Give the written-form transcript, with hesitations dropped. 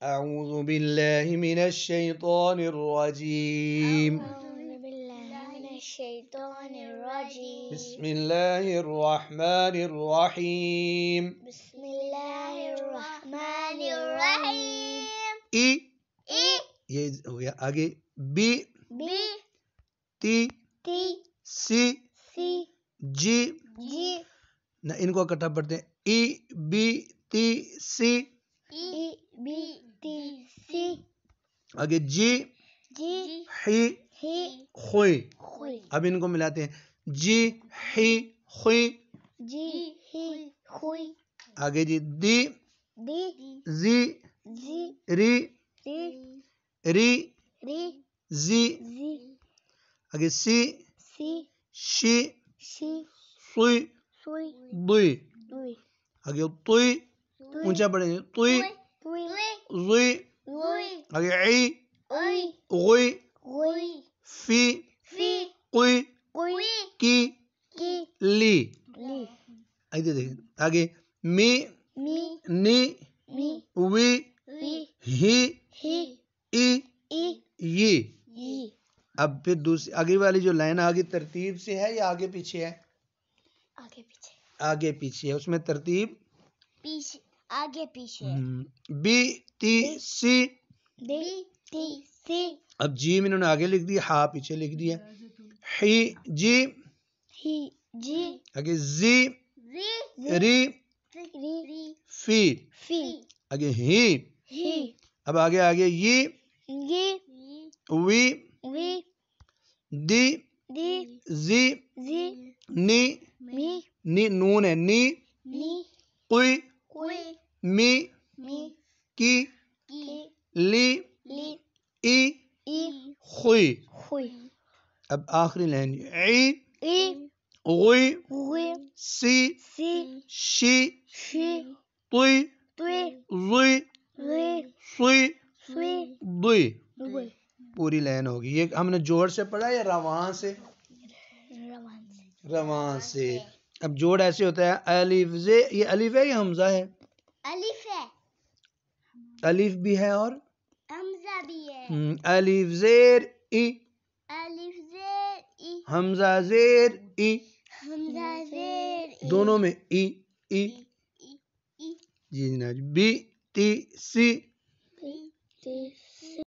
أعوذ بالله من الشيطان الرجيم. بسم الله الرحمن الرحيم. ای یہ ہو گیا. آگے بی تی سی جی. نہ ان کو اکٹھا پڑھتے ہیں. ای بی تی سی. آگے جی ہی خوئی. اب ان کو ملاتے ہیں. جی ہی خوئی. آگے جی دی زی ری ری زی. آگے سی شی سوئی دوئی. آگے توئی اونچا پڑھیں گے. توئی زوئی. آگے عی غوئی. فی قوئی کی لی. آگے می نی وی ہی ای یہ. اب پھر دوسری آگے والی جو لائن آگے ترتیب سے ہے یا آگے پیچھے ہے؟ آگے پیچھے ہے. اس میں ترتیب آگے پیچھے. بی تی سی. اب جیم انہوں نے آگے لکھ دیا, ہا پیچھے لکھ دیا. ہی جی. آگے زی ری فی. آگے ہی. اب آگے یہ وی دی زی نی نون ہے. نی قوئی می کی لی ای خوئی. اب آخری لائن عی غوئی سی شی توئی زوئی سوئی دوئی. پوری لائن ہوگی. یہ ہم نے جوڑ سے پڑھا یا روان سے؟ روان سے. اب جوڑ ایسے ہوتا ہے الف زے. یہ الف ہے یا حمزہ ہے؟ الف بھی ہے اور حمزہ بھی ہے. الف زیر ای. حمزہ زیر ای. دونوں میں ای ای. جی جناب. بی تی سی